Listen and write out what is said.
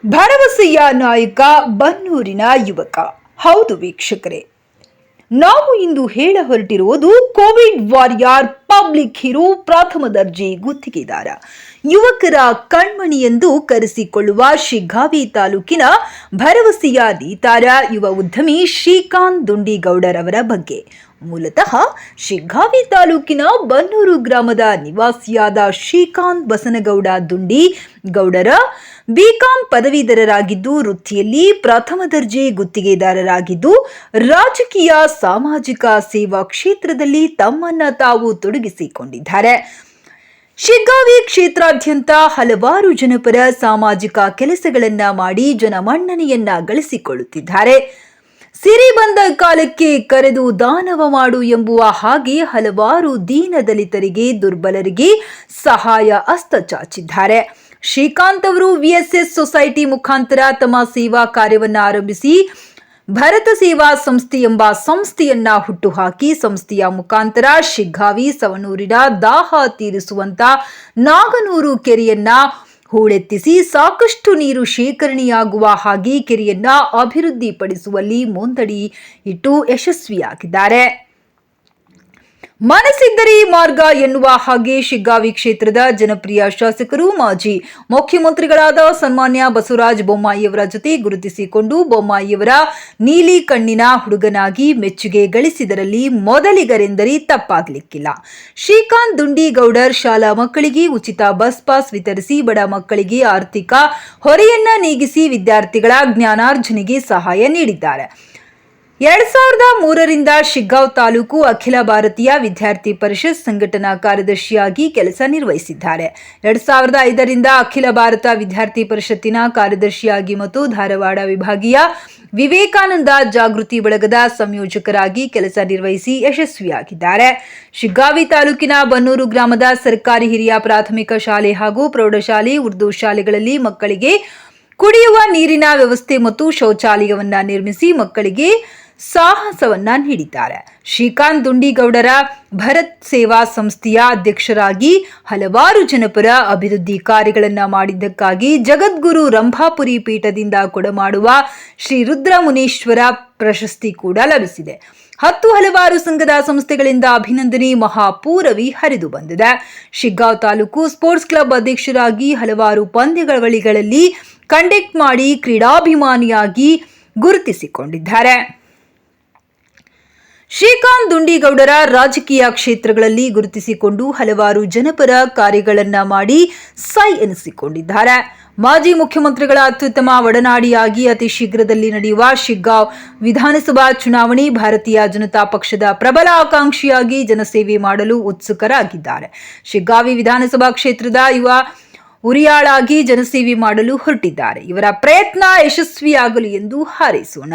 ಭರವಸೆಯ ನಾಯಕ ಬನ್ನೂರಿನ ಯುವಕ. ಹೌದು ವೀಕ್ಷಕರೇ, ನಾವು ಇಂದು ಹೇಳ ಹೊರಟಿರುವುದು ಕೋವಿಡ್ ವಾರಿಯರ್, ಪಬ್ಲಿಕ್ ಹೀರೋ, ಪ್ರಥಮ ದರ್ಜೆ ಗುತ್ತಿಗೆದಾರ, ಯುವಕರ ಕಣ್ಮಣಿ ಎಂದು ಕರೆಸಿಕೊಳ್ಳುವ ಶಿಗ್ಗಾವಿ ತಾಲೂಕಿನ ಭರವಸೆಯ ನೇತಾರ, ಯುವ ಉದ್ಯಮಿ ಶ್ರೀಕಾಂತ್ ದುಂಡಿಗೌಡರವರ ಬಗ್ಗೆ. ಮೂಲತಃ ಶಿಗ್ಗಾವಿ ತಾಲೂಕಿನ ಬನ್ನೂರು ಗ್ರಾಮದ ನಿವಾಸಿಯಾದ ಶ್ರೀಕಾಂತ್ ಬಸನಗೌಡ ದುಂಡಿ ಗೌಡರ ಬಿಕಾಂ ಪದವೀಧರರಾಗಿದ್ದು, ವೃತ್ತಿಯಲ್ಲಿ ಪ್ರಥಮ ದರ್ಜೆ ಗುತ್ತಿಗೆದಾರರಾಗಿದ್ದು, ರಾಜಕೀಯ ಸಾಮಾಜಿಕ ಸೇವಾ ಕ್ಷೇತ್ರದಲ್ಲಿ ತಮ್ಮನ್ನ ತಾವು ತೊಡಗಿಸಿಕೊಂಡಿದ್ದಾರೆ. ಶಿಗ್ಗಾವಿ ಕ್ಷೇತ್ರಾದ್ಯಂತ ಹಲವಾರು ಜನಪರ ಸಾಮಾಜಿಕ ಕೆಲಸಗಳನ್ನ ಮಾಡಿ ಜನಮನ್ನಣೆಯನ್ನ ಗಳಿಸಿಕೊಳ್ಳುತ್ತಿದ್ದಾರೆ. ಸಿರಿ ಬಂದ ಕಾಲಕ್ಕೆ ಕರೆದು ದಾನವ ಮಾಡು ಎಂಬುವ ಹಾಗೆ ಹಲವಾರು ದೀನ ದಲಿತರಿಗೆ, ದುರ್ಬಲರಿಗೆ ಸಹಾಯ ಹಸ್ತ ಚಾಚಿದ್ದಾರೆ. ಶ್ರೀಕಾಂತ್ ಅವರು ವಿಎಸ್ಎಸ್ ಸೊಸೈಟಿ ಮುಖಾಂತರ ತಮ್ಮ ಸೇವಾ ಕಾರ್ಯವನ್ನ ಆರಂಭಿಸಿ ಭರತ ಸೇವಾ ಸಂಸ್ಥೆ ಎಂಬ ಸಂಸ್ಥೆಯನ್ನ ಹುಟ್ಟುಹಾಕಿ, ಸಂಸ್ಥೆಯ ಮುಖಾಂತರ ಶಿಗ್ಗಾವಿ ಸವಣೂರಿನ ದಾಹ ತೀರಿಸುವಂತ ನಾಗನೂರು ಕೆರೆಯನ್ನ ಹೂಳೆತ್ತಿಸಿ ಸಾಕಷ್ಟು ನೀರು ಶೇಖರಣೆಯಾಗುವ ಹಾಗೆ ಕೆರೆಯನ್ನ ಅಭಿವೃದ್ಧಿಪಡಿಸುವಲ್ಲಿ ಮುಂದಡಿ ಇಟ್ಟು ಯಶಸ್ವಿಯಾಗಿದ್ದಾರೆ. ಮನಸ್ಸಿದ್ದರೆ ಮಾರ್ಗ ಎನ್ನುವ ಹಾಗೆ ಶಿಗ್ಗಾವಿ ಕ್ಷೇತ್ರದ ಜನಪ್ರಿಯ ಶಾಸಕರು, ಮಾಜಿ ಮುಖ್ಯಮಂತ್ರಿಗಳಾದ ಸನ್ಮಾನ್ಯ ಬಸವರಾಜ ಬೊಮ್ಮಾಯಿಯವರ ಜೊತೆ ಗುರುತಿಸಿಕೊಂಡು ಬೊಮ್ಮಾಯಿಯವರ ನೀಲಿ ಕಣ್ಣಿನ ಹುಡುಗನಾಗಿ ಮೆಚ್ಚುಗೆ ಗಳಿಸಿದರಲ್ಲಿ ಮೊದಲಿಗರೆಂದರೆ ತಪ್ಪಾಗಲಿಕ್ಕಿಲ್ಲ. ಶ್ರೀಕಾಂತ್ ದುಂಡಿಗೌಡರ್ ಶಾಲಾ ಮಕ್ಕಳಿಗೆ ಉಚಿತ ಬಸ್ ಪಾಸ್ ವಿತರಿಸಿ ಬಡ ಮಕ್ಕಳಿಗೆ ಆರ್ಥಿಕ ಹೊರೆಯನ್ನ ನೀಗಿಸಿ ವಿದ್ಯಾರ್ಥಿಗಳ ಜ್ಞಾನಾರ್ಜನೆಗೆ ಸಹಾಯ ನೀಡಿದ್ದಾರೆ. 2003ರಿಂದ ಶಿಗ್ಗಾಂವ್ ತಾಲೂಕು ಅಖಿಲ ಭಾರತೀಯ ವಿದ್ಯಾರ್ಥಿ ಪರಿಷತ್ ಸಂಘಟನಾ ಕಾರ್ಯದರ್ಶಿಯಾಗಿ ಕೆಲಸ ನಿರ್ವಹಿಸಿದ್ದಾರೆ. 2005ರಿಂದ ಅಖಿಲ ಭಾರತ ವಿದ್ಯಾರ್ಥಿ ಪರಿಷತ್ತಿನ ಕಾರ್ಯದರ್ಶಿಯಾಗಿ ಮತ್ತು ಧಾರವಾಡ ವಿಭಾಗೀಯ ವಿವೇಕಾನಂದ ಜಾಗೃತಿ ಬಳಗದ ಸಂಯೋಜಕರಾಗಿ ಕೆಲಸ ನಿರ್ವಹಿಸಿ ಯಶಸ್ವಿಯಾಗಿದ್ದಾರೆ. ಶಿಗ್ಗಾವಿ ತಾಲೂಕಿನ ಬನ್ನೂರು ಗ್ರಾಮದ ಸರ್ಕಾರಿ ಹಿರಿಯ ಪ್ರಾಥಮಿಕ ಶಾಲೆ ಹಾಗೂ ಪ್ರೌಢಶಾಲೆ, ಉರ್ದು ಶಾಲೆಗಳಲ್ಲಿ ಮಕ್ಕಳಿಗೆ ಕುಡಿಯುವ ನೀರಿನ ವ್ಯವಸ್ಥೆ ಮತ್ತು ಶೌಚಾಲಯವನ್ನ ನಿರ್ಮಿಸಿ ಮಕ್ಕಳಿಗೆ ಸಾಹಸವನ್ನ ನೀಡಿದ್ದಾರೆ. ಶ್ರೀಕಾಂತ್ ದುಂಡಿಗೌಡರ ಭರತ್ ಸೇವಾ ಸಂಸ್ಥೆಯ ಅಧ್ಯಕ್ಷರಾಗಿ ಹಲವಾರು ಜನಪರ ಅಭಿವೃದ್ಧಿ ಕಾರ್ಯಗಳನ್ನ ಮಾಡಿದ್ದಕ್ಕಾಗಿ ಜಗದ್ಗುರು ರಂಭಾಪುರಿ ಪೀಠದಿಂದ ಕೊಡಮಾಡುವ ಶ್ರೀ ರುದ್ರ ಮುನೀಶ್ವರ ಪ್ರಶಸ್ತಿ ಕೂಡ ಲಭಿಸಿದೆ. ಹಲವಾರು ಸಂಘದ ಸಂಸ್ಥೆಗಳಿಂದ ಅಭಿನಂದನೆ ಮಹಾಪೂರವಿ ಹರಿದು ಬಂದಿದೆ. ಶಿಗ್ಗಾಂವ್ ತಾಲೂಕು ಸ್ಪೋರ್ಟ್ಸ್ ಕ್ಲಬ್ ಅಧ್ಯಕ್ಷರಾಗಿ ಹಲವಾರು ಪಂದ್ಯಾವಳಿಗಳಲ್ಲಿ ಕಂಡಕ್ಟ್ ಮಾಡಿ ಕ್ರೀಡಾಭಿಮಾನಿಯಾಗಿ ಗುರುತಿಸಿಕೊಂಡಿದ್ದಾರೆ. ಶ್ರೀಕಾಂತ್ ದುಂಡಿಗೌಡರ ರಾಜಕೀಯ ಕ್ಷೇತ್ರಗಳಲ್ಲಿ ಗುರುತಿಸಿಕೊಂಡು ಹಲವಾರು ಜನಪರ ಕಾರ್ಯಗಳನ್ನ ಮಾಡಿ ಸೈ ಎನಿಸಿಕೊಂಡಿದ್ದಾರೆ. ಮಾಜಿ ಮುಖ್ಯಮಂತ್ರಿಗಳ ಅತ್ಯುತ್ತಮ ಒಡನಾಡಿಯಾಗಿ ಅತಿ ಶೀಘ್ರದಲ್ಲಿ ನಡೆಯುವ ಶಿಗ್ಗಾಂವ್ ವಿಧಾನಸಭಾ ಚುನಾವಣೆ ಭಾರತೀಯ ಜನತಾ ಪಕ್ಷದ ಪ್ರಬಲ ಆಕಾಂಕ್ಷಿಯಾಗಿ ಜನಸೇವೆ ಮಾಡಲು ಉತ್ಸುಕರಾಗಿದ್ದಾರೆ. ಶಿಗ್ಗಾವಿ ವಿಧಾನಸಭಾ ಕ್ಷೇತ್ರದ ಯುವ ಉರಿಯಾಳಾಗಿ ಜನಸೇವೆ ಮಾಡಲು ಹೊರಟಿದ್ದಾರೆ. ಇವರ ಪ್ರಯತ್ನ ಯಶಸ್ವಿಯಾಗಲಿ ಎಂದು ಹಾರೈಸೋಣ.